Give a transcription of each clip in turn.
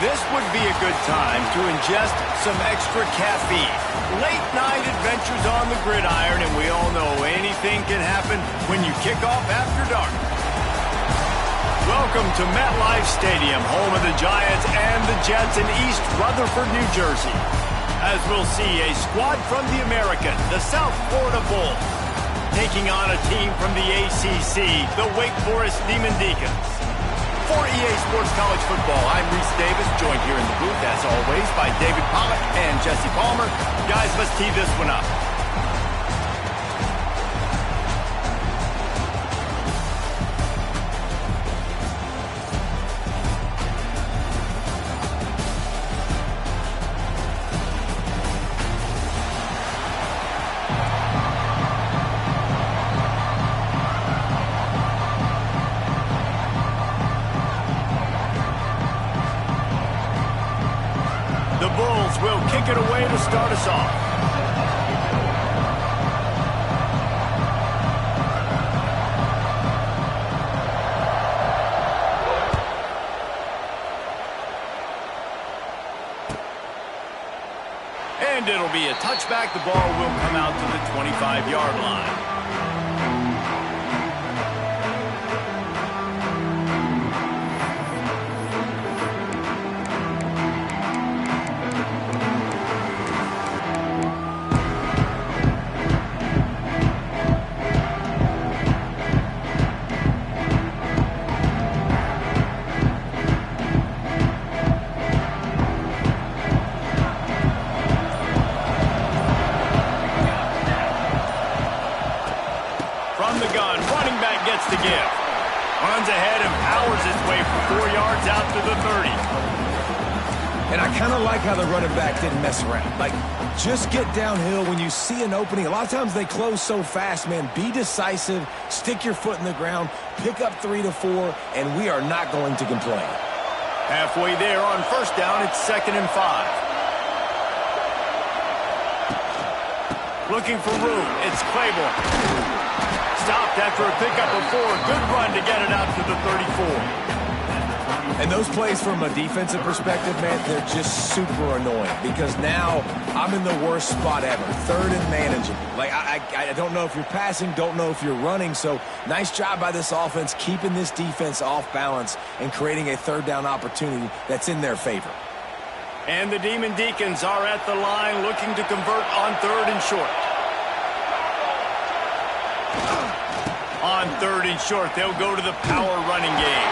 This would be a good time to ingest some extra caffeine. Late night adventures on the gridiron, and we all know anything can happen when you kick off after dark. Welcome to MetLife Stadium, home of the Giants and the Jets in East Rutherford, New Jersey. As we'll see a squad from the American, the South Florida Bulls, taking on a team from the ACC, the Wake Forest Demon Deacons. For EA Sports College Football, I'm Reese Davis, joined here in the booth, as always, by David Pollack and Jesse Palmer. Guys, let's tee this one up. The Bulls will kick it away to start us off. And it'll be a touchback. The ball will come out to the 25-yard line. From the gun, running back gets the give. Runs ahead and powers his way for 4 yards out to the 30. And I kind of like how the running back didn't mess around. Like, just get downhill when you see an opening. A lot of times they close so fast, man. Be decisive, stick your foot in the ground, pick up 3 to 4, and we are not going to complain. Halfway there on first down, it's 2nd and 5. Looking for room, it's Claiborne. Stopped after a pickup of 4. Good run to get it out to the 34. And those plays from a defensive perspective, man, they're just super annoying because now I'm in the worst spot ever. 3rd and manageable. Like, I don't know if you're passing, don't know if you're running. So nice job by this offense keeping this defense off balance and creating a 3rd down opportunity that's in their favor. And the Demon Deacons are at the line looking to convert on 3rd and short. On 3rd and short, they'll go to the power running game.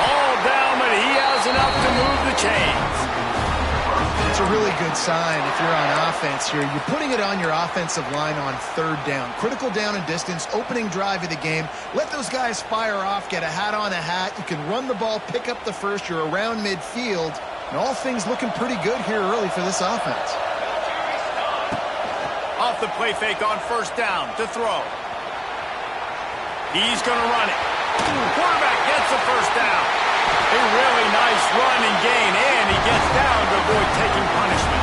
All down, but he has enough to move the chains. It's a really good sign if you're on offense here. You're putting it on your offensive line on 3rd down. Critical down and distance, opening drive of the game. Let those guys fire off, get a hat on a hat. You can run the ball, pick up the first. You're around midfield. And all things looking pretty good here early for this offense. Off the play fake on first down to throw. He's going to run it. Quarterback gets the first down. A really nice run and gain, and he gets down to avoid taking punishment.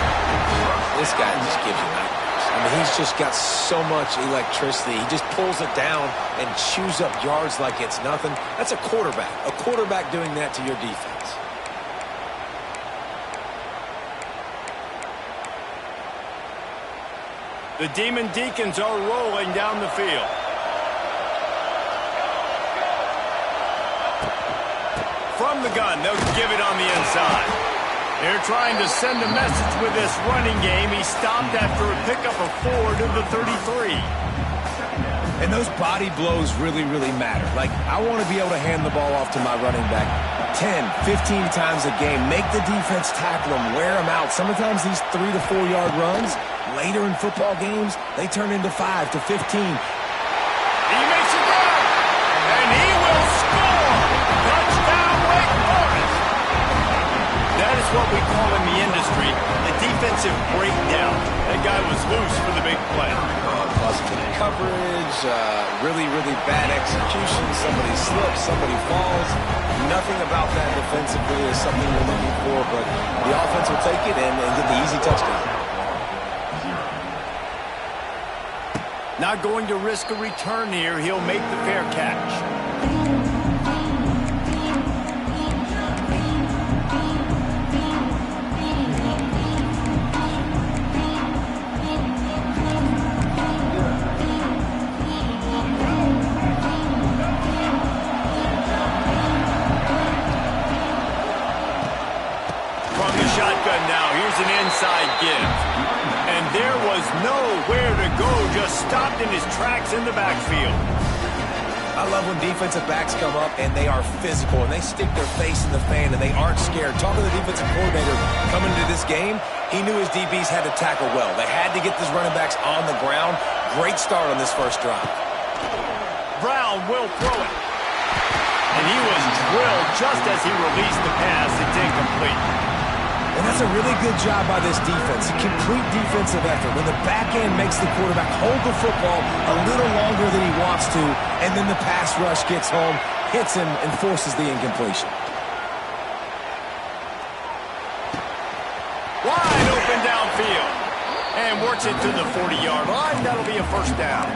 This guy just gives you nightmares. I mean, he's just got so much electricity. He just pulls it down and chews up yards like it's nothing. That's a quarterback. A quarterback doing that to your defense. The Demon Deacons are rolling down the field. From the gun, they'll give it on the inside. They're trying to send a message with this running game. He stopped after a pickup of 4 to the 33. And those body blows really, really matter. Like, I want to be able to hand the ball off to my running back 10, 15 times a game. Make the defense tackle him, wear him out. Sometimes these 3 to 4 yard runs, later in football games, they turn into 5 to 15. He makes a grab, and he will score. Touchdown, Wake Forest. That is what we call in the industry a defensive breakdown. That guy was loose for the big play. Busted coverage, really, really bad execution. Somebody slips, somebody falls. Nothing about that defensively is something we're looking for, but the offense will take it and get the easy touchdown. Not going to risk a return here. He'll make the fair catch. in his tracks in the backfield. I love when defensive backs come up and they are physical and they stick their face in the fan and they aren't scared. Talking to the defensive coordinator coming into this game, he knew his DBs had to tackle well. They had to get these running backs on the ground. Great start on this first drive. Brown will throw it. And he was drilled just as he released the pass. It's incomplete. And that's a really good job by this defense. A complete defensive effort. When the back end makes the quarterback hold the football a little longer than he wants to, and then the pass rush gets home, hits him, and forces the incompletion. Wide open downfield. And works it to the 40-yard line. That'll be a first down.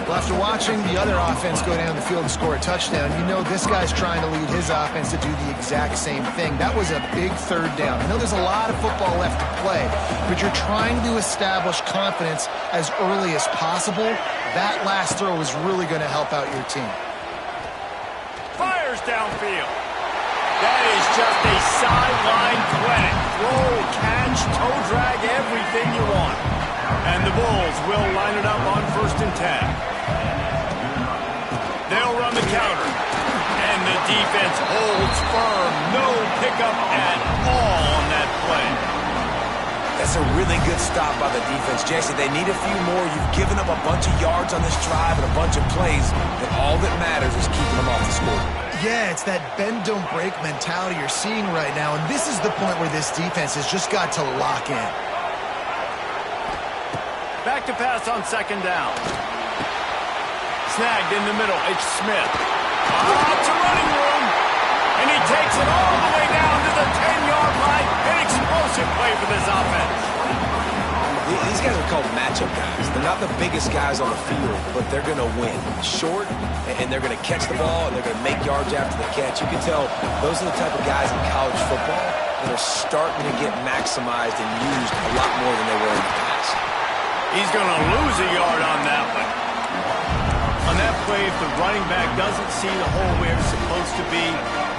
Well, after watching the other offense go down the field and score a touchdown, you know this guy's trying to lead his offense to do the exact same thing. That was a big third down. I know there's a lot of football left to play, but you're trying to establish confidence as early as possible. That last throw is really going to help out your team. Fires downfield. That is just a sideline clinic. Throw, catch, toe drag, everything you want. And the Bulls will line it up on 1st and 10. They'll run the counter. And the defense holds firm. No pickup at all on that play. That's a really good stop by the defense. Jesse, they need a few more. You've given up a bunch of yards on this drive and a bunch of plays, but all that matters is keeping them off the score. Yeah, it's that bend, don't break mentality you're seeing right now, and this is the point where this defense has just got to lock in. Back to pass on 2nd down. Snagged in the middle. It's Smith. It's a running room. And he takes it all the way down to the 10-yard line. An explosive play for this offense. These guys are called matchup guys. They're not the biggest guys on the field, but they're going to win. Short, and they're going to catch the ball, and they're going to make yards after the catch. You can tell those are the type of guys in college football that are starting to get maximized and used a lot more than they were in the past. He's going to lose a yard on that one. On that play, if the running back doesn't see the hole where it's supposed to be,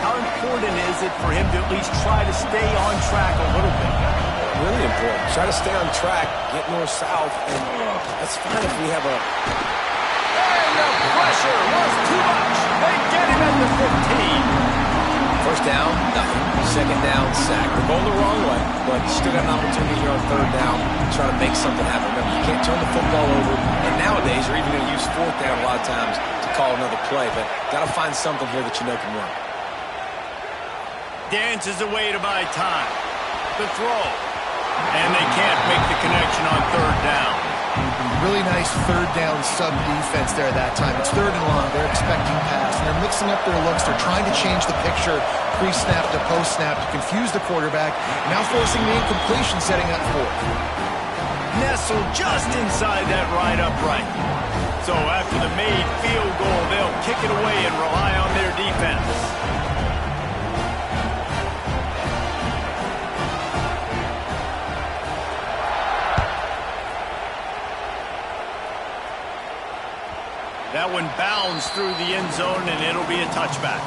how important is it for him to at least try to stay on track a little bit? Really important. Try to stay on track, get north-south, and that's fine if we have a... And the pressure was too much. They get him at the 15. First down, nothing. 2nd down, sack. They're going the wrong way, but you still got an opportunity here on 3rd down to try to make something happen. Remember, you can't turn the football over, and nowadays you're even going to use 4th down a lot of times to call another play, but got to find something here that you know can work. Dances away to buy time. The throw. And they can't make the connection on 3rd down. Really nice 3rd down sub-defense there that time. It's 3rd and long. They're expecting pass, and they're mixing up their looks. They're trying to change the picture pre-snap to post-snap to confuse the quarterback, now forcing the incompletion, setting up 4th. Nestled just inside that right upright. So after the made field goal, they'll kick it away and rely on their defense. That one bounds through the end zone, and it'll be a touchback.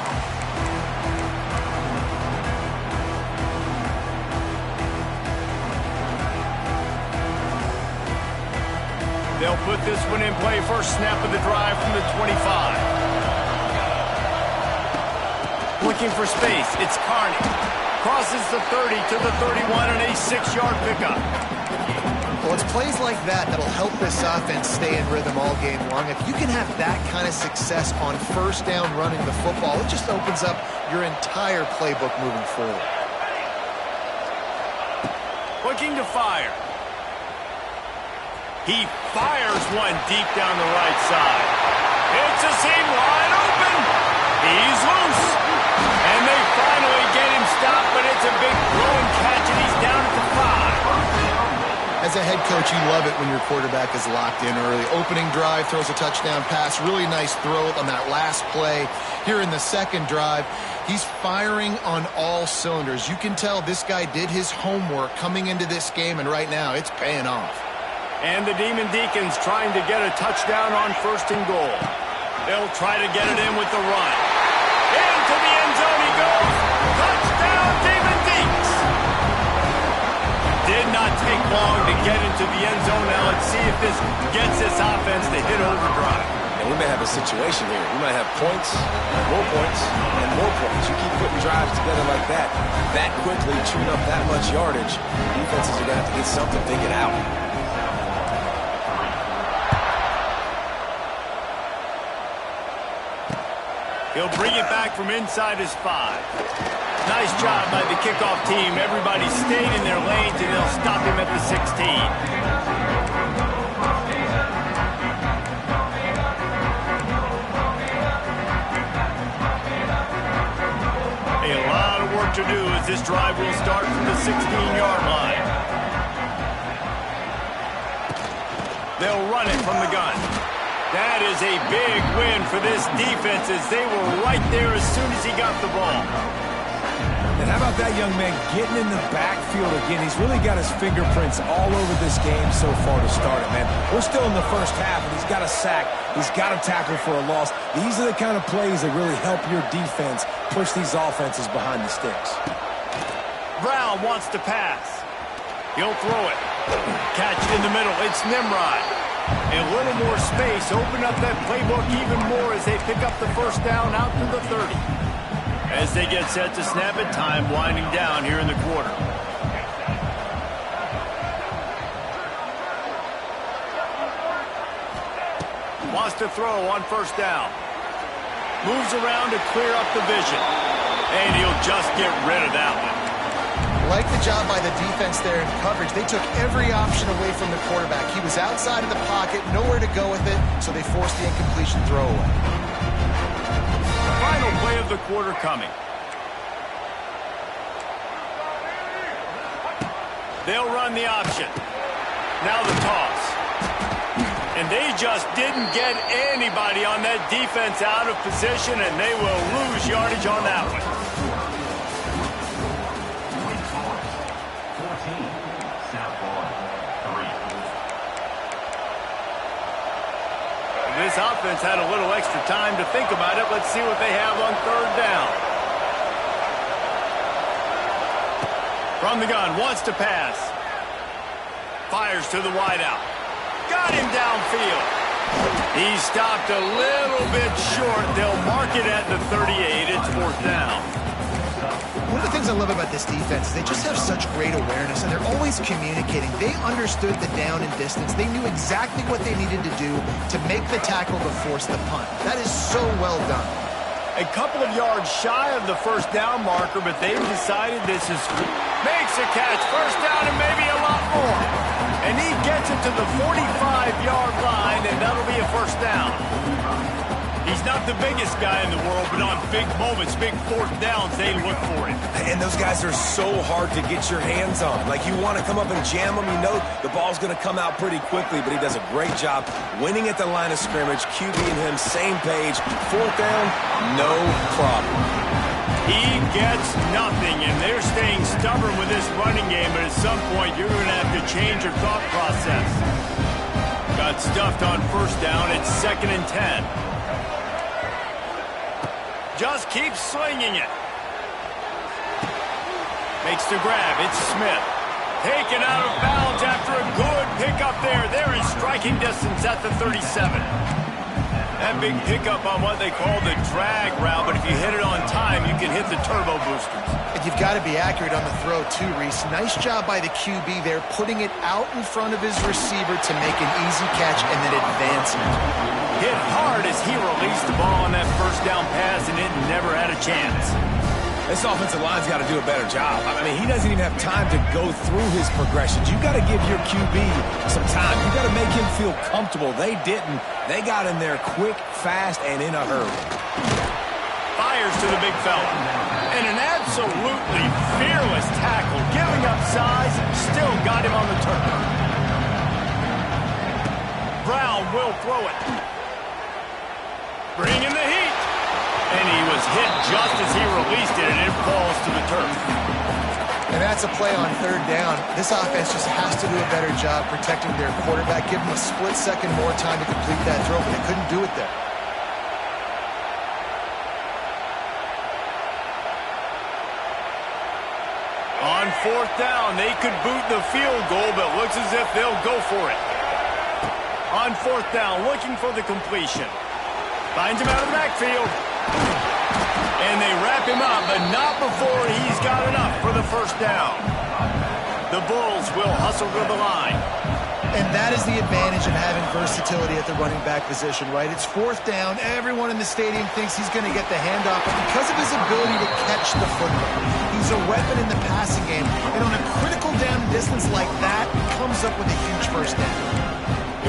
They'll put this one in play. First snap of the drive from the 25. Looking for space. It's Carney. Crosses the 30 to the 31 and a 6-yard pickup. Well, it's plays like that that'll help this offense stay in rhythm all game long. If you can have that kind of success on 1st down running the football, it just opens up your entire playbook moving forward. Looking to fire. He fires one deep down the right side. It's a seam wide open. He's loose. And they finally get him stopped, but it's a big throwing catch, and he's down at the 5. As a head coach, you love it when your quarterback is locked in early. Opening drive, throws a touchdown pass. Really nice throw on that last play. Here in the 2nd drive, he's firing on all cylinders. You can tell this guy did his homework coming into this game, and right now it's paying off. And the Demon Deacons trying to get a touchdown on 1st and goal. They'll try to get it in with the run. Into the end zone he goes. Touchdown, Demon Deacons! Did not take long to get into the end zone. Now let's see if this gets this offense to hit overdrive. And we may have a situation here. We might have points, more points, and more points. You keep putting drives together like that quickly, chewing up that much yardage, defenses are going to have to get something figured out. He'll bring it back from inside his 5. Nice job by the kickoff team. Everybody stayed in their lanes, and they'll stop him at the 16. A lot of work to do as this drive will start from the 16-yard line. They'll run it from the gun. That is a big win for this defense as they were right there as soon as he got the ball. And how about that young man getting in the backfield again? He's really got his fingerprints all over this game so far to start it, man. We're still in the first half, and he's got a sack. He's got a tackle for a loss. These are the kind of plays that really help your defense push these offenses behind the sticks. Brown wants to pass. He'll throw it. Catch in the middle. It's Nimrod. A little more space. Open up that playbook even more as they pick up the first down out to the 30. As they get set to snap it, time winding down here in the quarter. Wants to throw on first down. Moves around to clear up the vision. And he'll just get rid of that one. Like the job by the defense there in coverage. They took every option away from the quarterback. He was outside of the pocket, nowhere to go with it, so they forced the incompletion throwaway. Final play of the quarter coming. They'll run the option. Now the toss. And they just didn't get anybody on that defense out of position, and they will lose yardage on that one. This offense had a little extra time to think about it. Let's see what they have on third down. From the gun, wants to pass. Fires to the wideout. Got him downfield. He stopped a little bit short. They'll mark it at the 38. It's fourth down. One of the things I love about this defense is they just have such great awareness, and they're always communicating. They understood the down and distance. They knew exactly what they needed to do to make the tackle to force the punt. That is so well done. A couple of yards shy of the first down marker, but they've decided this is... Makes a catch. First down and maybe a lot more. And he gets it to the 45-yard line, and that'll be a first down. He's not the biggest guy in the world, but on big moments, big fourth downs, they look for it. And those guys are so hard to get your hands on. Like, you want to come up and jam them, you know the ball's going to come out pretty quickly, but he does a great job winning at the line of scrimmage, QB and him, same page. Fourth down, no problem. He gets nothing, and they're staying stubborn with this running game, but at some point, you're going to have to change your thought process. Got stuffed on first down. It's 2nd and 10. Just keeps slinging it. Makes the grab. It's Smith. Taken out of bounds after a good pickup there. They're in striking distance at the 37. That big pickup on what they call the drag route, but if you hit it on time, you can hit the turbo boosters. And you've got to be accurate on the throw, too, Reese. Nice job by the QB there, putting it out in front of his receiver to make an easy catch and then advancing. Hit hard as he released the ball on that first down pass, and it never had a chance. This offensive line's got to do a better job. I mean, he doesn't even have time to go through his progressions. You've got to give your QB some time. You've got to make him feel comfortable. They didn't. They got in there quick, fast, and in a hurry. Fires to the big fella. And an absolutely fearless tackle. Giving up size, still got him on the turn. Brown will throw it. Bringing the heat. And he was hit just as he released it, and it falls to the turf. And that's a play on third down. This offense just has to do a better job protecting their quarterback. Give him a split second more time to complete that throw, but they couldn't do it there. On 4th down. They could boot the field goal, but looks as if they'll go for it. On 4th down, looking for the completion. Finds him out of the backfield. And they wrap him up, but not before he's got enough for the 1st down. The Bulls will hustle to the line. And that is the advantage of having versatility at the running back position, right? It's 4th down. Everyone in the stadium thinks he's going to get the handoff, but because of his ability to catch the football, he's a weapon in the passing game. And on a critical down distance like that, he comes up with a huge 1st down.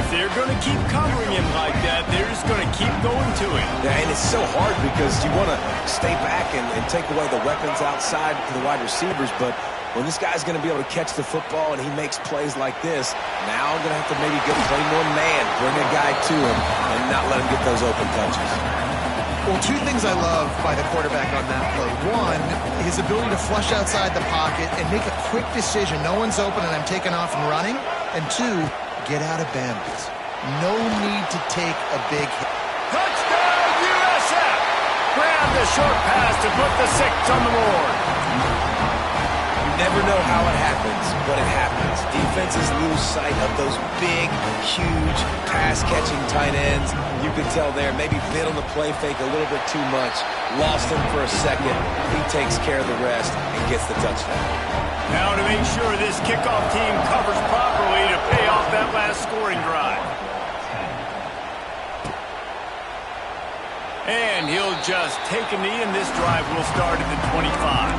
If they're going to keep covering him like that, they're just going to keep going to him. Yeah, and it's so hard because you want to stay back and take away the weapons outside to the wide receivers, but when this guy's going to be able to catch the football and he makes plays like this, now I'm going to have to maybe play more man, bring a guy to him, and not let him get those open touches. Well, 2 things I love by the quarterback on that play. 1, his ability to flush outside the pocket and make a quick decision. No one's open and I'm taking off and running. And 2, get out of bounds. No need to take a big hit. Touchdown, USF! Grab the short pass to put the 6 on the board. Never know how it happens, but it happens. Defenses lose sight of those big, huge, pass-catching tight ends. You could tell there, maybe bit on the play fake a little bit too much. Lost him for a second. He takes care of the rest and gets the touchdown. Now to make sure this kickoff team covers properly to pay off that last scoring drive. And he'll just take a knee, and this drive will start at the 25.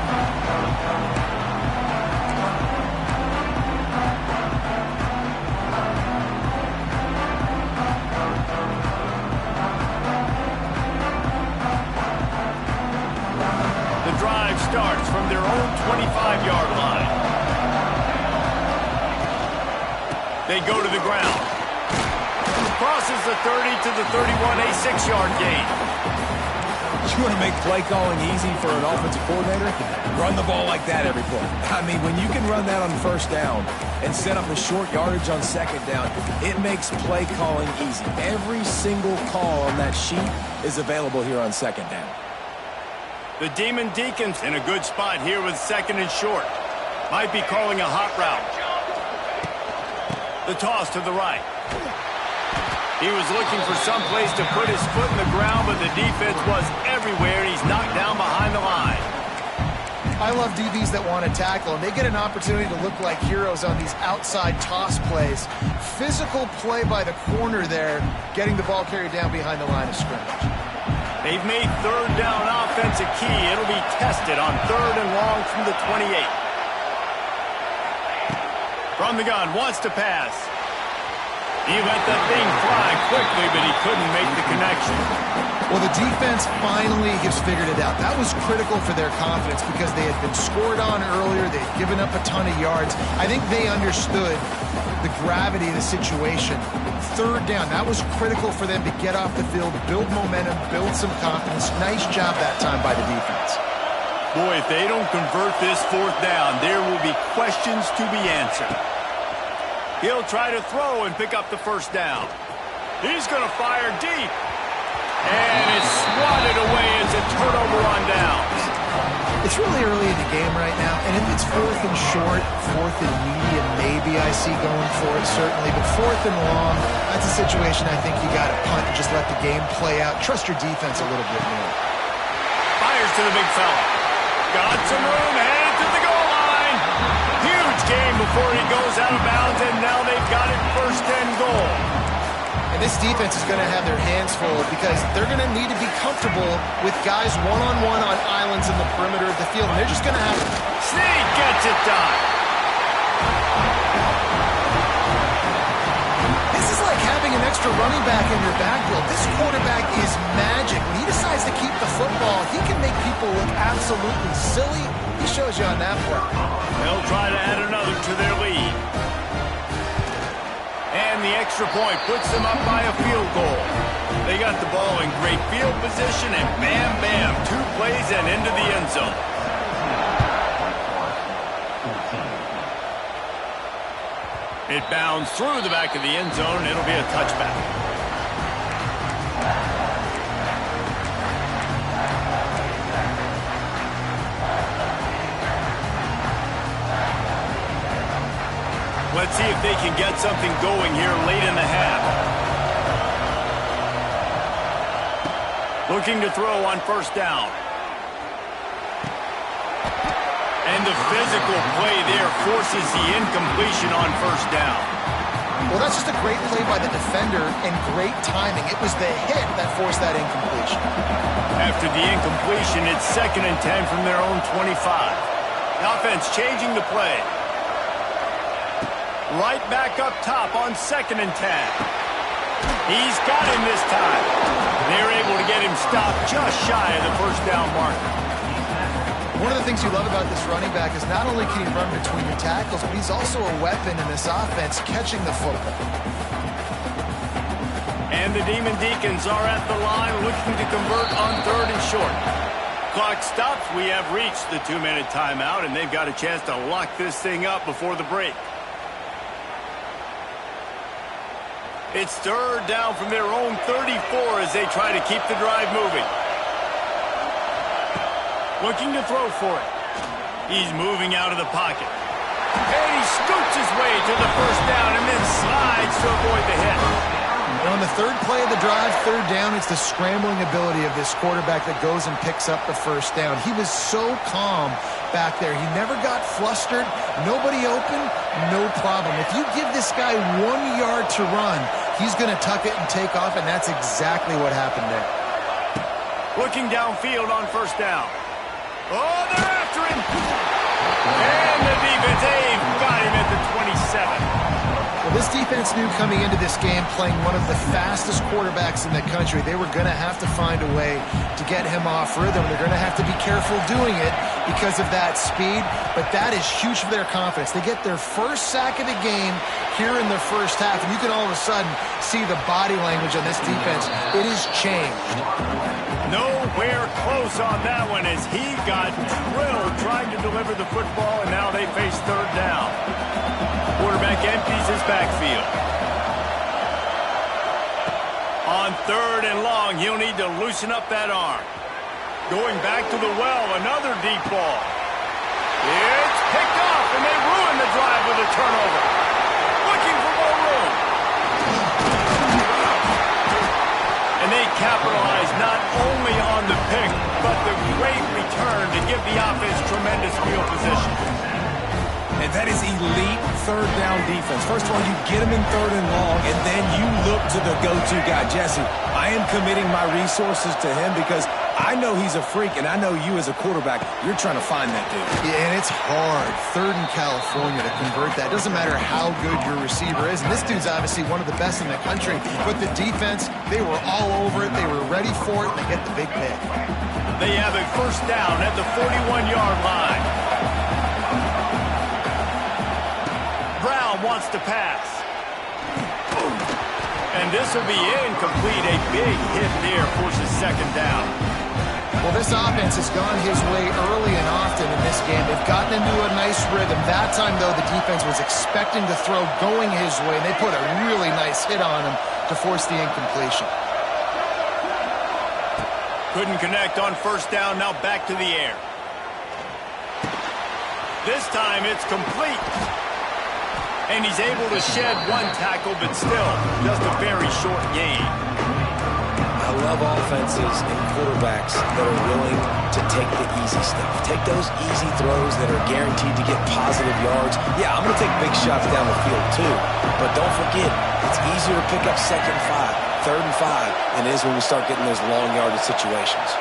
Starts from their own 25-yard line. They go to the ground. Crosses the 30 to the 31, a 6-yard gain. You want to make play calling easy for an offensive coordinator? Run the ball like that every play. I mean, when you can run that on 1st down and set up a short yardage on 2nd down, it makes play calling easy. Every single call on that sheet is available here on 2nd down. The Demon Deacons in a good spot here with 2nd and short. Might be calling a hot route. The toss to the right. He was looking for some place to put his foot in the ground, but the defense was everywhere, and he's knocked down behind the line. I love DBs that want to tackle, and they get an opportunity to look like heroes on these outside toss plays. Physical play by the corner there, getting the ball carried down behind the line of scrimmage. They've made 3rd down offense a key. It'll be tested on 3rd and long from the 28. From the gun, wants to pass. He let that thing fly quickly, but he couldn't make the connection. Well, the defense finally has figured it out. That was critical for their confidence because they had been scored on earlier. They had given up a ton of yards. I think they understood the gravity of the situation. 3rd down, that was critical for them to get off the field, build momentum, build some confidence. Nice job that time by the defense. Boy, if they don't convert this 4th down, there will be questions to be answered. He'll try to throw and pick up the 1st down. He's going to fire deep. And it's swatted away as a turnover on downs. It's really early in the game right now, and if it's 4th and short, 4th and medium, maybe I see going for it, certainly. But 4th and long, that's a situation I think you got to punt and just let the game play out. Trust your defense a little bit more. Fires to the big fella. Got some room, headed to the goal line. Huge game before he goes out of bounds, and now they've got it 1st and goal. And this defense is going to have their hands full because they're going to need to be comfortable with guys one-on-one on islands in the perimeter of the field. And they're just going to have to... Snead gets it done. This is like having an extra running back in your backfield. This quarterback is magic. When he decides to keep the football, he can make people look absolutely silly. He shows you on that play. They'll try to add another to their lead. And the extra point puts them up by a field goal. They got the ball in great field position, and bam, bam, 2 plays and into the end zone. It bounds through the back of the end zone, and it'll be a touchback. Let's see if they can get something going here late in the half. Looking to throw on first down. And the physical play there forces the incompletion on first down. Well, that's just a great play by the defender and great timing. It was the hit that forced that incompletion. After the incompletion, it's 2nd and 10 from their own 25. The offense changing the play. Right back up top on 2nd and 10. He's got him this time. They're able to get him stopped just shy of the first down marker. One of the things you love about this running back is not only can he run between the tackles, but he's also a weapon in this offense catching the football. And the Demon Deacons are at the line looking to convert on 3rd and short. Clock stops. We have reached the 2-minute timeout, and they've got a chance to lock this thing up before the break. It's 3rd down from their own 34 as they try to keep the drive moving. Looking to throw for it. He's moving out of the pocket. And he scoots his way to the first down and then slides to avoid the hit. And on the 3rd play of the drive, 3rd down, it's the scrambling ability of this quarterback that goes and picks up the first down. He was so calm back there. He never got flustered. Nobody open, no problem. If you give this guy 1 yard to run, he's going to tuck it and take off, and that's exactly what happened there. Looking downfield on first down. Oh, they're after him. And the defense, they've got him at the 27. Well, this defense knew coming into this game, playing one of the fastest quarterbacks in the country, they were going to have to find a way to get him off rhythm. They're going to have to be careful doing it because of that speed, but that is huge for their confidence. They get their first sack of the game here in the first half, and you can all of a sudden see the body language on this defense. It has changed. Nowhere close on that one as he got drilled trying to deliver the football, and now they face 3rd down. Quarterback empties his backfield. On 3rd and long, he'll need to loosen up that arm. Going back to the well, another deep ball. It's picked off, and they ruin the drive with a turnover. Looking for more room. And they capitalize not only on the pick, but the great return to give the offense tremendous field position. And that is elite 3rd down defense. First of all, you get him in 3rd and long, and then you look to the go-to guy. Jesse, I am committing my resources to him because I know he's a freak, and I know you as a quarterback, you're trying to find that dude. Yeah, and it's hard, 3rd in California, to convert that. It doesn't matter how good your receiver is, and this dude's obviously one of the best in the country, but the defense, they were all over it, they were ready for it, and they get the big pick. They have a first down at the 41-yard line. Brown wants to pass. And this will be incomplete. A big hit there forces 2nd down. Well, this offense has gone his way early and often in this game. They've gotten into a nice rhythm. That time, though, the defense was expecting the throw going his way, and they put a really nice hit on him to force the incompletion. Couldn't connect on first down, now back to the air. This time it's complete. And he's able to shed 1 tackle, but still just a very short gain. I love offenses and quarterbacks that are willing to take the easy stuff. Take those easy throws that are guaranteed to get positive yards. Yeah, I'm going to take big shots down the field too. But don't forget, it's easier to pick up 2nd and 5, 3rd and 5 than it is when we start getting those long yardage situations.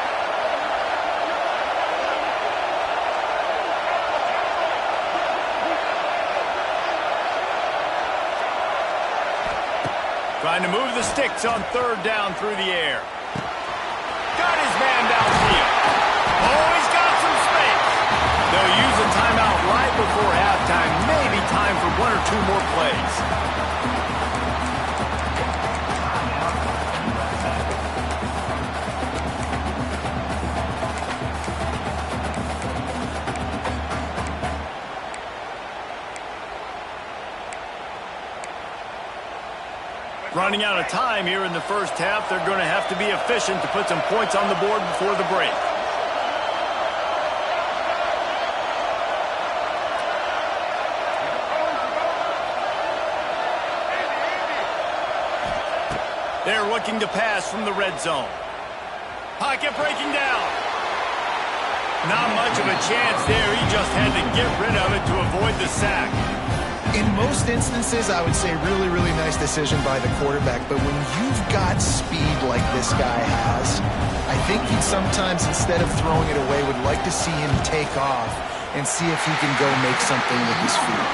Trying to move the sticks on 3rd down through the air. Got his man downfield. Oh, he's got some space. They'll use a timeout right before halftime. Maybe time for 1 or 2 more plays. Running out of time here in the first half. They're going to have to be efficient to put some points on the board before the break. They're looking to pass from the red zone. Pocket breaking down. Not much of a chance there. He just had to get rid of it to avoid the sack. In most instances, I would say really, really nice decision by the quarterback. But when you've got speed like this guy has, I think he sometimes, instead of throwing it away, would like to see him take off and see if he can go make something with his feet.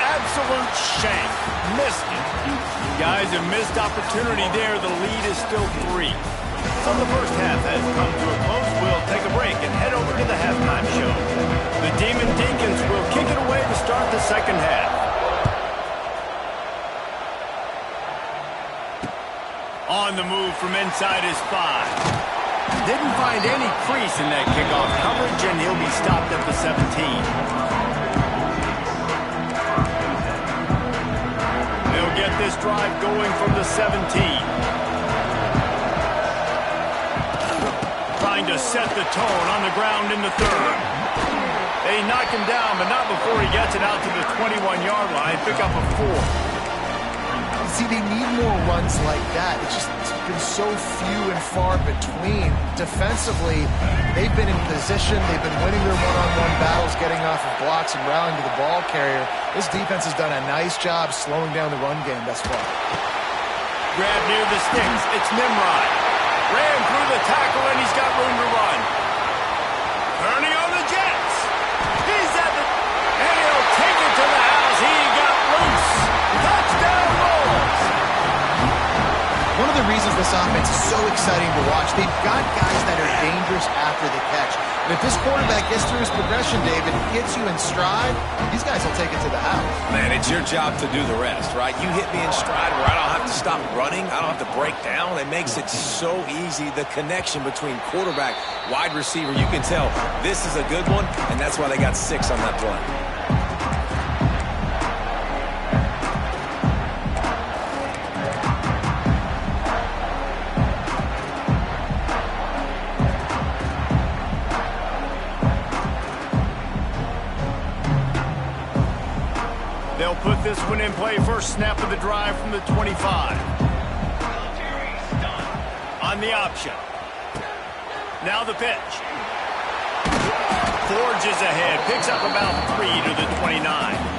Absolute shank. Missed it. Guys, a missed opportunity there. The lead is still 3. So the first half has come to a close. We'll take a break and head over to the halftime show. The Demon Deacons will kick it away to start the second half. On the move from inside his 5. Didn't find any crease in that kickoff coverage, and he'll be stopped at the 17. They'll get this drive going from the 17. Trying to set the tone on the ground in the 3rd. They knock him down, but not before he gets it out to the 21-yard line. Pick up a 4. See, they need more runs like that. It's been so few and far between. Defensively, they've been in position. They've been winning their one-on-one battles, getting off of blocks and rallying to the ball carrier. This defense has done a nice job slowing down the run game thus far. Grab near the sticks. It's Nimrod. Ran through the tackle, and he's got room to run. Turning on the Jets. He's at the... And he'll take it to the house. He got loose. Touchdown Bulls. One of the reasons this offense is so exciting to watch, they've got guys that are dangerous after the catch. And if this quarterback gets through his progression, David, gets you in stride, these guys will take it to the house. Man, it's your job to do the rest, right? You hit me in stride where I don't have to stop running. I don't have to break down. It makes it so easy. The connection between quarterback, wide receiver, you can tell this is a good one, and that's why they got 6 on that play. They'll put this one in play. First snap of the drive from the 25. On the option. Now the pitch. Forges ahead. Picks up about 3 to the 29.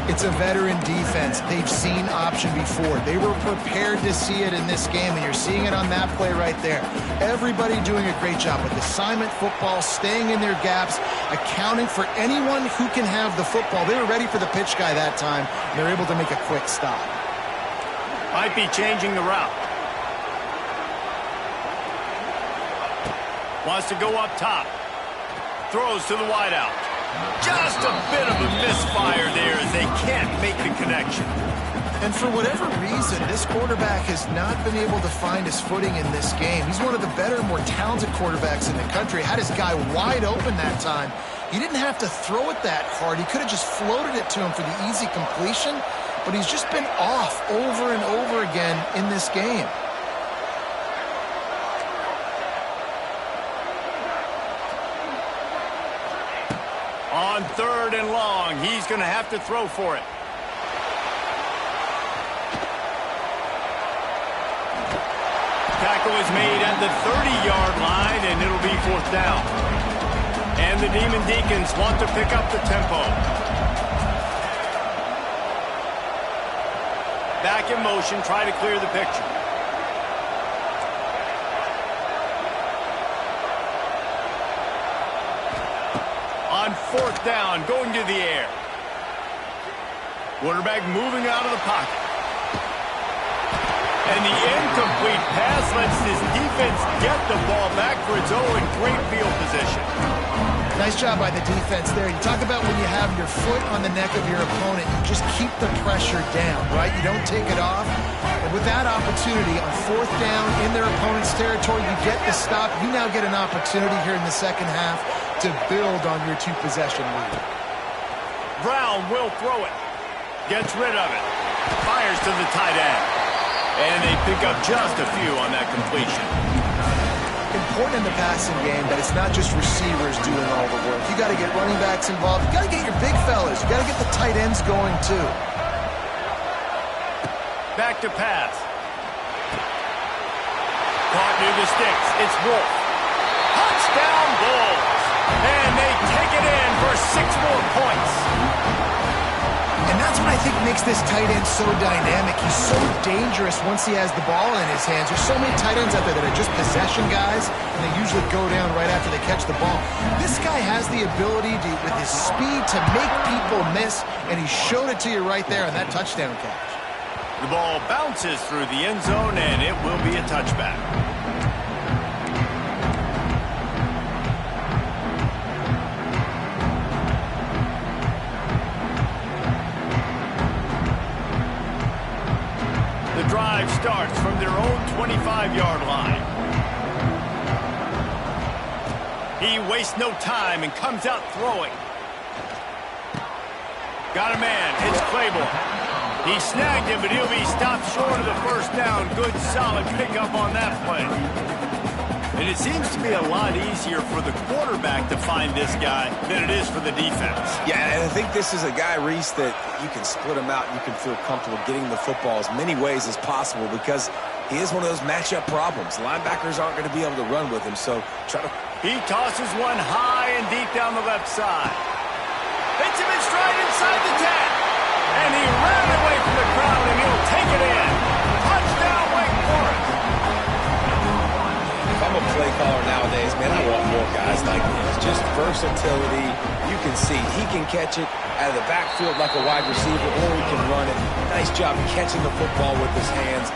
It's a veteran defense. They've seen option before. They were prepared to see it in this game, and you're seeing it on that play right there. Everybody doing a great job with assignment football, staying in their gaps, accounting for anyone who can have the football. They were ready for the pitch guy that time, and they're able to make a quick stop. Might be changing the route. Wants to go up top. Throws to the wideout. Just a bit of a misfire there as they can't make the connection. And for whatever reason, this quarterback has not been able to find his footing in this game. He's one of the better, more talented quarterbacks in the country. Had his guy wide open that time. He didn't have to throw it that hard. He could have just floated it to him for the easy completion, but he's just been off over and over again in this game. On 3rd and long, he's going to have to throw for it. Tackle is made at the 30-yard line, and it'll be 4th down. And the Demon Deacons want to pick up the tempo. Back in motion, try to clear the picture. On 4th down, going to the air. Quarterback moving out of the pocket. And the incomplete pass lets this defense get the ball back for its own. Great field position. Nice job by the defense there. You talk about when you have your foot on the neck of your opponent, you just keep the pressure down, right? You don't take it off. And with that opportunity on 4th down in their opponent's territory, you get the stop. You now get an opportunity here in the second half to build on your 2-possession lead. Brown will throw it. Gets rid of it. Fires to the tight end. And they pick up just a few on that completion. Important in the passing game that it's not just receivers doing all the work. You got to get running backs involved. You got to get your big fellas. You got to get the tight ends going too. Back to pass. Caught near the sticks. It's Wolf. Touchdown Bulls. And they take it in for 6 more points. And that's what I think makes this tight end so dynamic. He's so dangerous once he has the ball in his hands. There's so many tight ends out there that are just possession guys, and they usually go down right after they catch the ball. This guy has the ability to, with his speed, to make people miss, and he showed it to you right there on that touchdown catch. The ball bounces through the end zone, and it will be a touchback. The drive starts from their own 25-yard line. He wastes no time and comes out throwing. Got a man. It's Claiborne. He snagged him, but he'll be stopped short of the first down. Good, solid pickup on that play. And it seems to be a lot easier for the quarterback to find this guy than it is for the defense. Yeah, and I think this is a guy, Reese, that you can split him out and you can feel comfortable getting the football as many ways as possible because he is one of those matchup problems. Linebackers aren't going to be able to run with him, so try to... He tosses one high and deep down the left side. Hits him in stride inside the 10. And he ran away from the crowd, and he'll take it in. Touchdown, Wake Forest. If I'm a play caller nowadays, man, I want more guys like this. Just versatility. You can see he can catch it out of the backfield like a wide receiver, or he can run it. Nice job catching the football with his hands,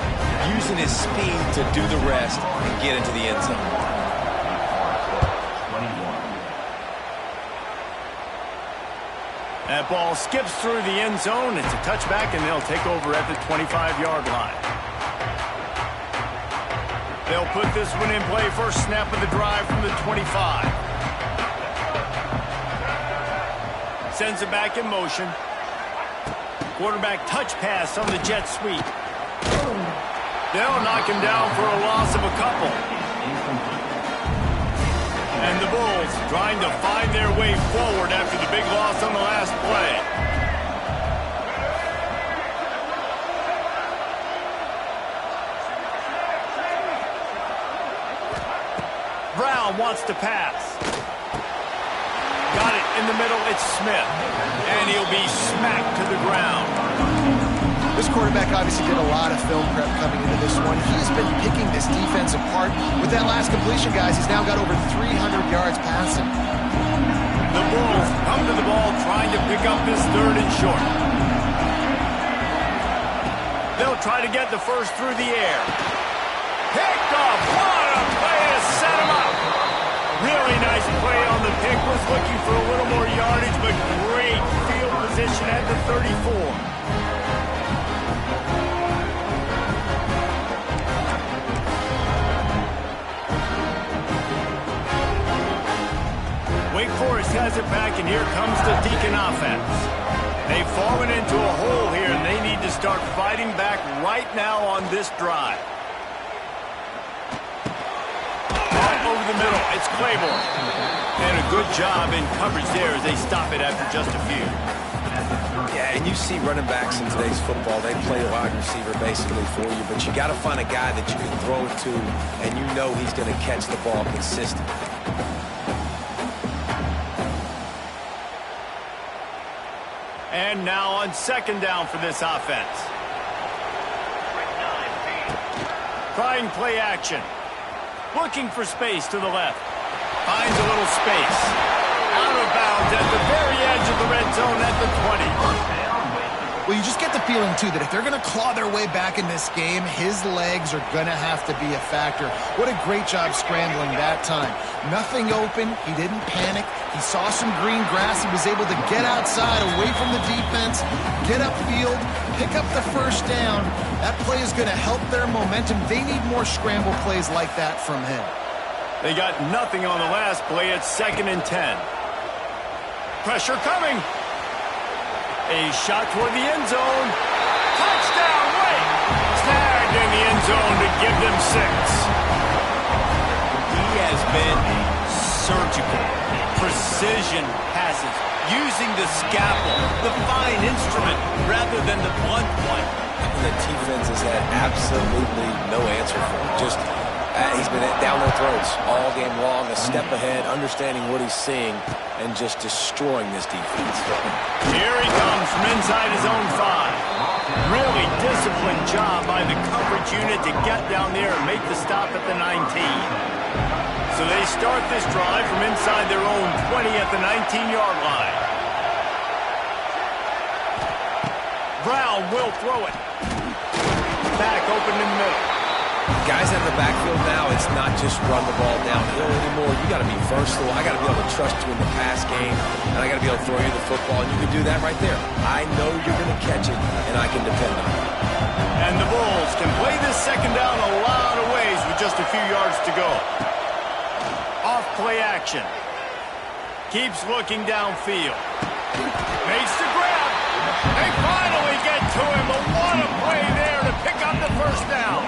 using his speed to do the rest and get into the end zone. That ball skips through the end zone. It's a touchback, and they'll take over at the 25-yard line. They'll put this one in play. First snap of the drive from the 25. Sends it back in motion. Quarterback touch pass on the jet sweep. They'll knock him down for a loss of a couple. And the Bulls trying to find their way forward after the big loss on the last play. Brown wants to pass. Got it in the middle. It's Smith. And he'll be smacked to the ground. This quarterback obviously did a lot of film prep coming into this one. He's been picking this defense apart. With that last completion, guys, he's now got over 300 yards passing. The Bulls come to the ball trying to pick up this 3rd and short. They'll try to get the first through the air. Picked off. What a play to set him up. Really nice play on the pick. Was looking for a little more yardage, but great field position at the 34. Wake Forest has it back, and here comes the Deacon offense. They've fallen into a hole here, and they need to start fighting back right now on this drive. Ball over the middle. It's Claiborne. And a good job in coverage there as they stop it after just a few. Yeah, and you see running backs in today's football, they play wide receiver basically for you, but you got to find a guy that you can throw it to, and you know he's going to catch the ball consistently. And now on 2nd down for this offense. Trying play action. Looking for space to the left. Finds a little space. Out of bounds at the very edge of the red zone at the 20. Well, you just get the feeling, too, that if they're going to claw their way back in this game, his legs are going to have to be a factor. What a great job scrambling that time. Nothing open. He didn't panic. He saw some green grass. He was able to get outside, away from the defense, get upfield, pick up the first down. That play is going to help their momentum. They need more scramble plays like that from him. They got nothing on the last play. It's 2nd and 10. Pressure coming. A shot toward the end zone. Touchdown, Wake! Snagged in the end zone to give them 6. He has been surgical. Precision passes. Using the scalpel, the fine instrument, rather than the blunt one. The defense has had absolutely no answer for him. Just He's been down their throats all game long, a step ahead, understanding what he's seeing, and just destroying this defense. Here he comes from inside his own 5. Really disciplined job by the coverage unit to get down there and make the stop at the 19. So they start this drive from inside their own 20 at the 19-yard line. Brown will throw it. Back open in the middle. Guys in the backfield now, it's not just run the ball downhill anymore. You got to be versatile. I got to be able to trust you in the pass game, and I got to be able to throw you the football, and you can do that right there. I know you're going to catch it, and I can depend on it. And the Bulls can play this second down a lot of ways with just a few yards to go. Off play action. Keeps looking downfield. Makes the grab. They finally get to him. But what a play there to pick up the first down.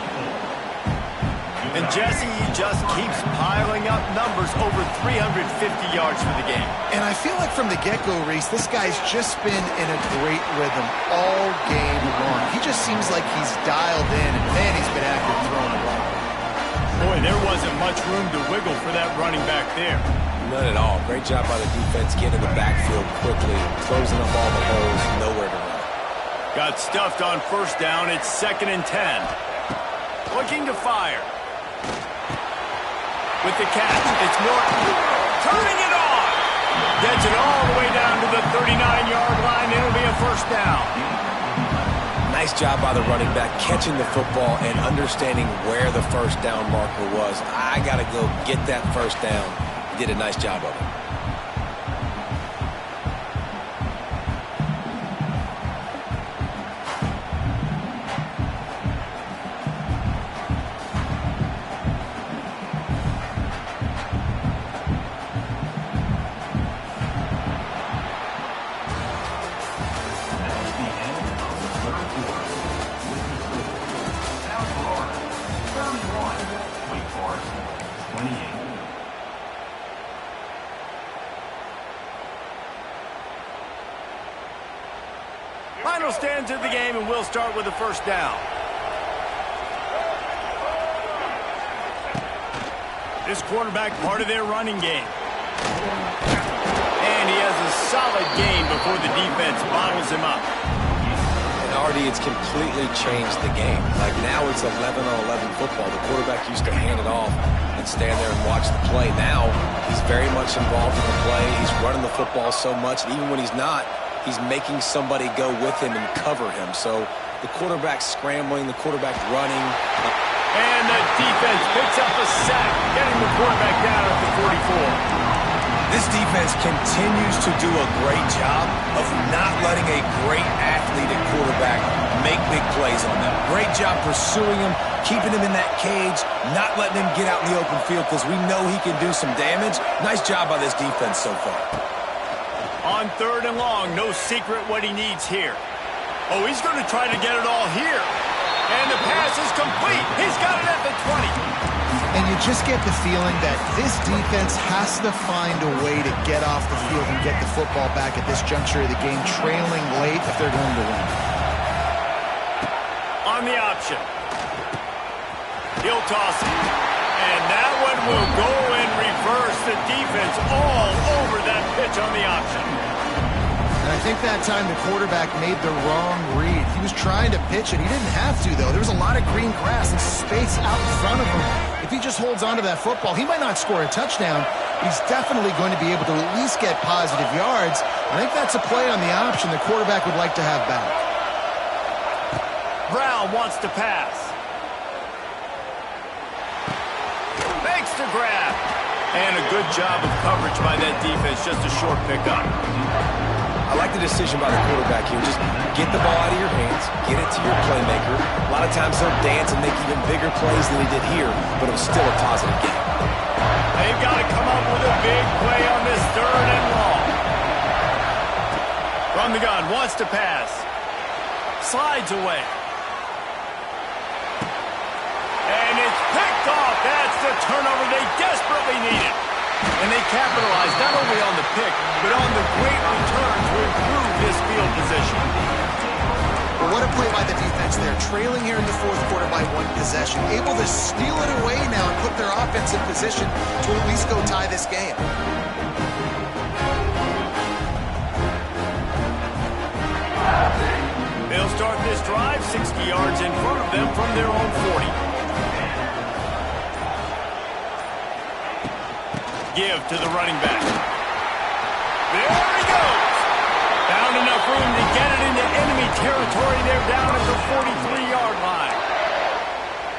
And Jesse just keeps piling up numbers over 350 yards for the game. And I feel like from the get-go, Reese, this guy's just been in a great rhythm all game long. He just seems like he's dialed in, and man, he's been active throwing the ball. Boy, there wasn't much room to wiggle for that running back there. None at all. Great job by the defense getting in the backfield quickly, closing up all the holes, nowhere to run. Got stuffed on first down. It's 2nd and 10. Looking to fire. With the catch, it's Norton. Turning it on. Gets it all the way down to the 39-yard line. It'll be a first down. Nice job by the running back, catching the football and understanding where the first down marker was. I got to go get that first down. He did a nice job of it. Final stands of the game, and we'll start with the first down. This quarterback part of their running game. And he has a solid gain before the defense bottles him up. And Artie, it's completely changed the game. Like now it's 11-on-11 football. The quarterback used to hand it off and stand there and watch the play. Now he's very much involved in the play. He's running the football so much, and even when he's not, he's making somebody go with him and cover him. So the quarterback scrambling, the quarterback running. And the defense picks up a sack, getting the quarterback down at the 44. This defense continues to do a great job of not letting a great athlete at quarterback make big plays on them. Great job pursuing him, keeping him in that cage, not letting him get out in the open field because we know he can do some damage. Nice job by this defense so far. On 3rd and long, no secret what he needs here. Oh, he's going to try to get it all here. And the pass is complete. He's got it at the 20. And you just get the feeling that this defense has to find a way to get off the field and get the football back at this juncture of the game, trailing late if they're going to win. On the option. He'll toss it. And that one will go in reverse. The defense all over that pitch on the option. And I think that time the quarterback made the wrong read. He was trying to pitch it. He didn't have to, though. There was a lot of green grass and space out in front of him. If he just holds on to that football, he might not score a touchdown. He's definitely going to be able to at least get positive yards. I think that's a play on the option the quarterback would like to have back. Brown wants to pass. Makes the grab. And a good job of coverage by that defense. Just a short pickup. I like the decision by the quarterback here. Just get the ball out of your hands, get it to your playmaker. A lot of times he'll dance and make even bigger plays than he did here, but it was still a positive game. They've got to come up with a big play on this 3rd and long. From the gun, wants to pass. Slides away. And it's picked off. That's the turnover they desperately needed. And they capitalized not only on the pick, but on the great return to improve this field position. Well, what a play by the defense there. Trailing here in the fourth quarter by 1 possession. Able to steal it away now and put their offense in position to at least go tie this game. They'll start this drive 60 yards in front of them from their own 40. Give to the running back. There he goes. Found enough room to get it into enemy territory. They're down at the 43-yard line.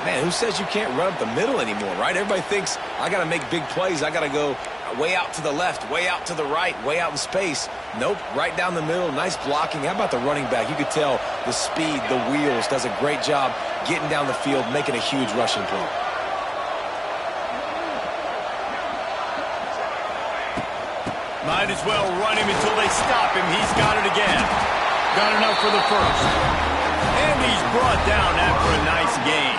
Man, who says you can't run up the middle anymore, right? Everybody thinks, I got to make big plays. I got to go way out to the left, way out to the right, way out in space. Nope, right down the middle. Nice blocking. How about the running back? You could tell the speed, the wheels, does a great job getting down the field, making a huge rushing play. Might as well run him until they stop him. He's got it again. Got enough for the first. And he's brought down after a nice gain.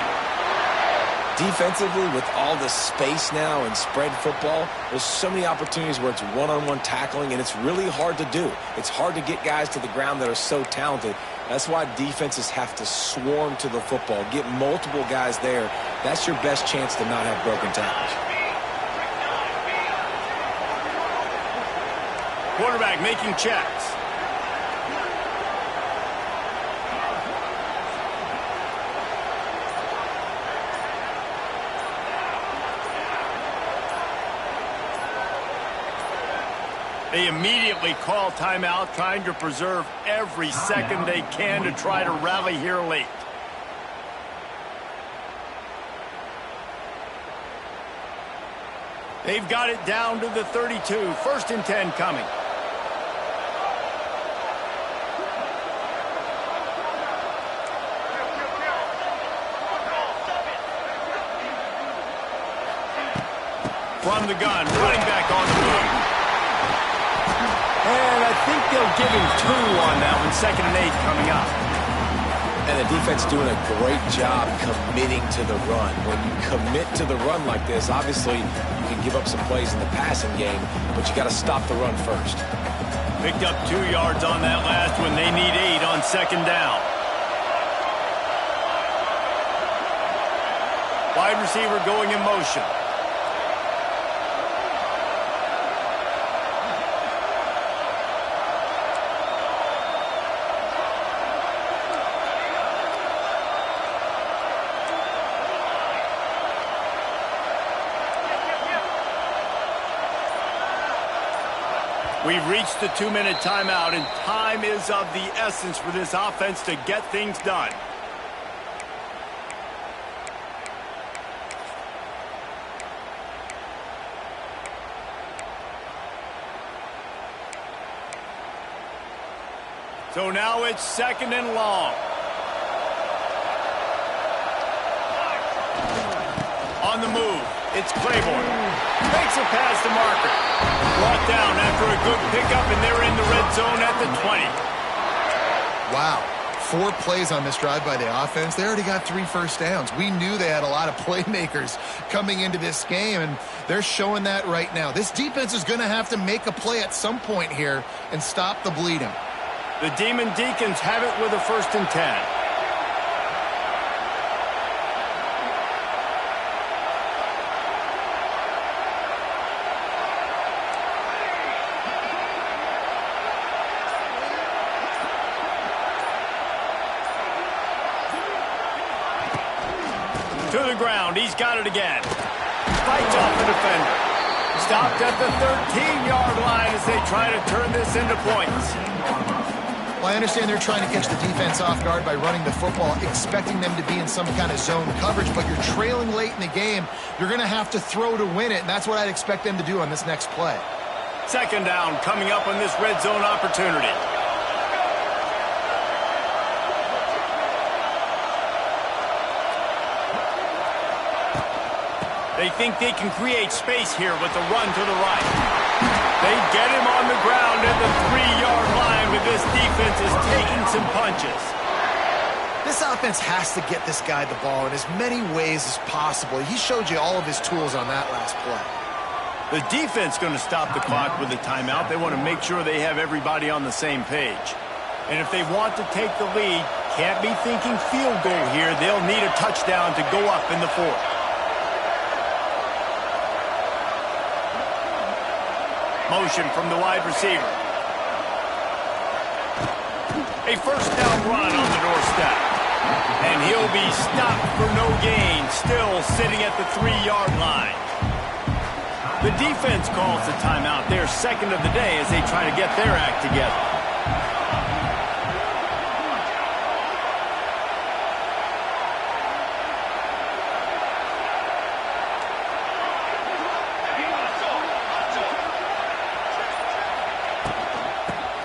Defensively, with all the space now and spread football, there's so many opportunities where it's one-on-one tackling, and it's really hard to do. It's hard to get guys to the ground that are so talented. That's why defenses have to swarm to the football, get multiple guys there. That's your best chance to not have broken tackles. Quarterback making checks. They immediately call timeout, trying to preserve every second they can to try to rally here late. They've got it down to the 32. 1st and 10 coming. From the gun, running back on the move. And I think they'll give him 2 on that one. 2nd and 8 coming up. And the defense doing a great job committing to the run. When you commit to the run like this, obviously you can give up some plays in the passing game, but you got to stop the run first. Picked up 2 yards on that last one. They need 8 on 2nd down. Wide receiver going in motion. We've reached the 2-minute timeout, and time is of the essence for this offense to get things done. So now it's 2nd and long. On the move, it's Claiborne. Makes a pass to Marker. Brought down after a good pickup, and they're in the red zone at the 20. Wow. 4 plays on this drive by the offense. They already got 3 first downs. We knew they had a lot of playmakers coming into this game, and they're showing that right now. This defense is going to have to make a play at some point here and stop the bleeding. The Demon Deacons have it with a 1st and 10. To the ground, he's got it again. Fights off the defender. Stopped at the 13-yard line as they try to turn this into points. Well, I understand they're trying to catch the defense off guard by running the football, expecting them to be in some kind of zone coverage, but you're trailing late in the game. You're going to have to throw to win it, and that's what I'd expect them to do on this next play. 2nd down coming up on this red zone opportunity. They think they can create space here with the run to the right. They get him on the ground at the 3-yard line, but this defense is taking some punches. This offense has to get this guy the ball in as many ways as possible. He showed you all of his tools on that last play. The defense going to stop the clock with a timeout. They want to make sure they have everybody on the same page. And if they want to take the lead, can't be thinking field goal here. They'll need a touchdown to go up in the fourth. Motion from the wide receiver. A first down run on the doorstep. And he'll be stopped for no gain, still sitting at the 3-yard line. The defense calls the timeout, their second of the day, as they try to get their act together.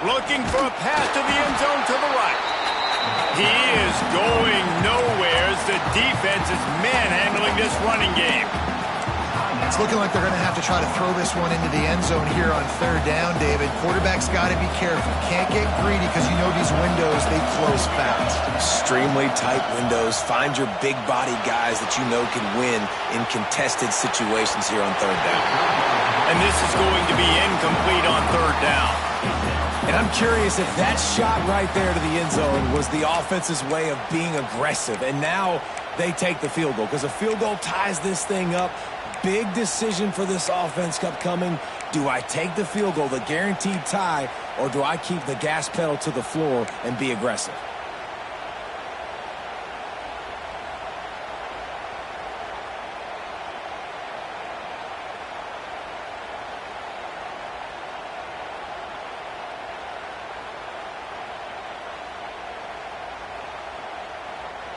Looking for a pass to the end zone to the right. He is going nowhere as the defense is manhandling this running game. It's looking like they're going to have to try to throw this one into the end zone here on third down, David. Quarterback's got to be careful. Can't get greedy because you know these windows, they close fast. Extremely tight windows. Find your big body guys that you know can win in contested situations here on third down. And this is going to be incomplete on third down. And I'm curious if that shot right there to the end zone was the offense's way of being aggressive. And now they take the field goal because a field goal ties this thing up. Big decision for this offense upcoming. Do I take the field goal, the guaranteed tie, or do I keep the gas pedal to the floor and be aggressive?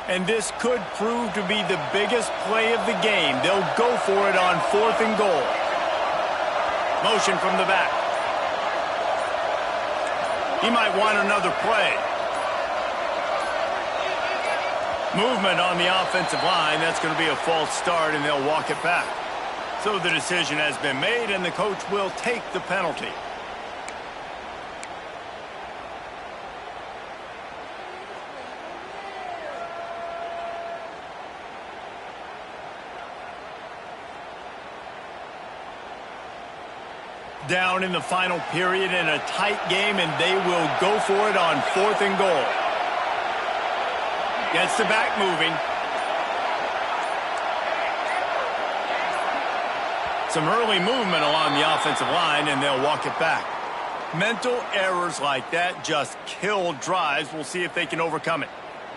And this could prove to be the biggest play of the game. They'll go for it on 4th and goal. Motion from the back. He might want another play. Movement on the offensive line. That's going to be a false start, and they'll walk it back. So the decision has been made, and the coach will take the penalty. Down in the final period in a tight game, and they will go for it on 4th and goal. Gets the back moving. Some early movement along the offensive line, and they'll walk it back. Mental errors like that just kill drives. We'll see if they can overcome it.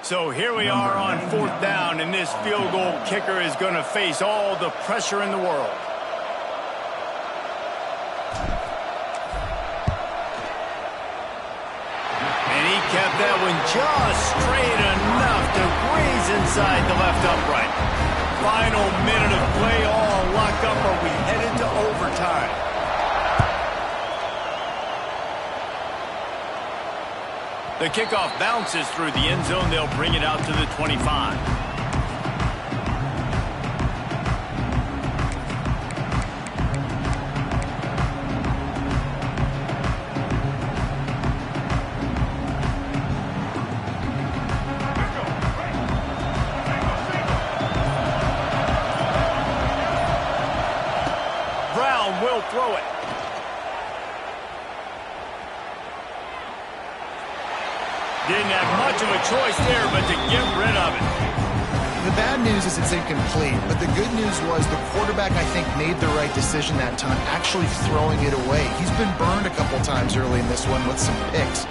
So here we are on 4th down, and this field goal kicker is going to face all the pressure in the world. Kept that one just straight enough to graze inside the left upright. Final minute of play, all locked up, or we headed to overtime. The kickoff bounces through the end zone. They'll bring it out to the 25. Will throw it. Didn't have much of a choice there, but to get rid of it. The bad news is it's incomplete, but the good news was the quarterback, I think, made the right decision that time, actually throwing it away. He's been burned a couple times early in this one with some picks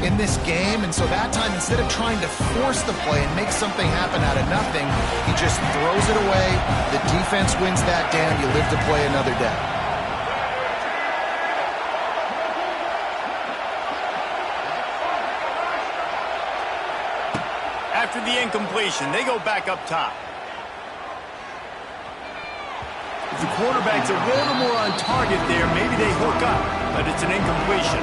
in this game, and so that time, instead of trying to force the play and make something happen out of nothing, he just throws it away. The defense wins that down. You live to play another day. After the incompletion, they go back up top. If the quarterback's a little more on target there, maybe they hook up, but it's an incompletion.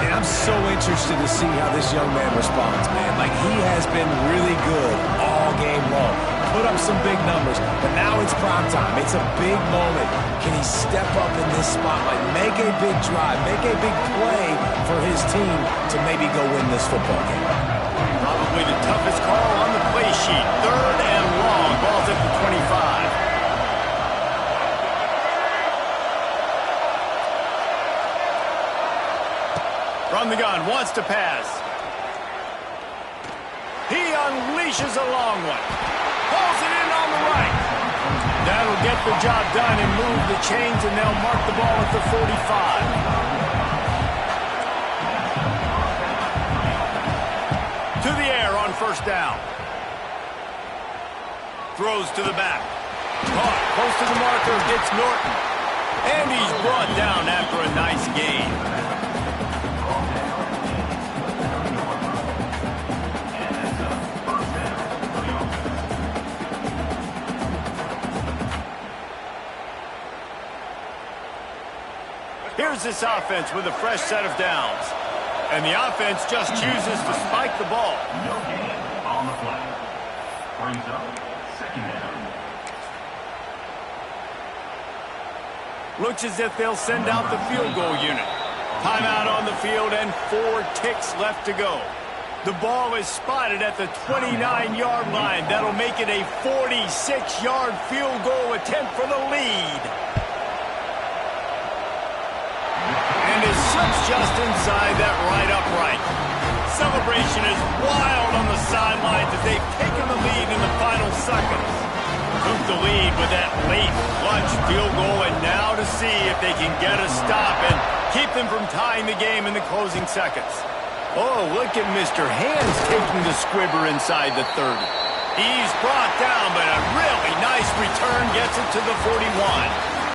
And I'm so interested to see how this young man responds, man. Like, he has been really good all game long. Put up some big numbers, but now it's prime time. It's a big moment. Can he step up in this spotlight, make a big drive, make a big play for his team to maybe go win this football game? Probably the toughest call on the play sheet. 3rd and long. Ball's at the 25. From the gun, wants to pass. unleashes a long one. Pulls it in on the right. That'll get the job done and move the chains, and they'll mark the ball at the 45. To the air on first down. Throws to the back. Caught close to the marker, gets Norton. And he's brought down after a nice gain. Here's this offense with a fresh set of downs. And the offense just chooses to spike the ball. No gain on the flag. Brings up second down. Looks as if they'll send out the field goal unit. Timeout on the field and 4 ticks left to go. The ball is spotted at the 29-yard line. That'll make it a 46-yard field goal attempt for the lead. And it slips just inside that right upright. Celebration is wild on the sidelines as they've taken the lead in the final seconds. Took the lead with that late clutch field goal, and now to see if they can get a stop and keep them from tying the game in the closing seconds. Oh, look at Mr. Hands taking the squibber inside the 30. He's brought down, but a really nice return gets it to the 41.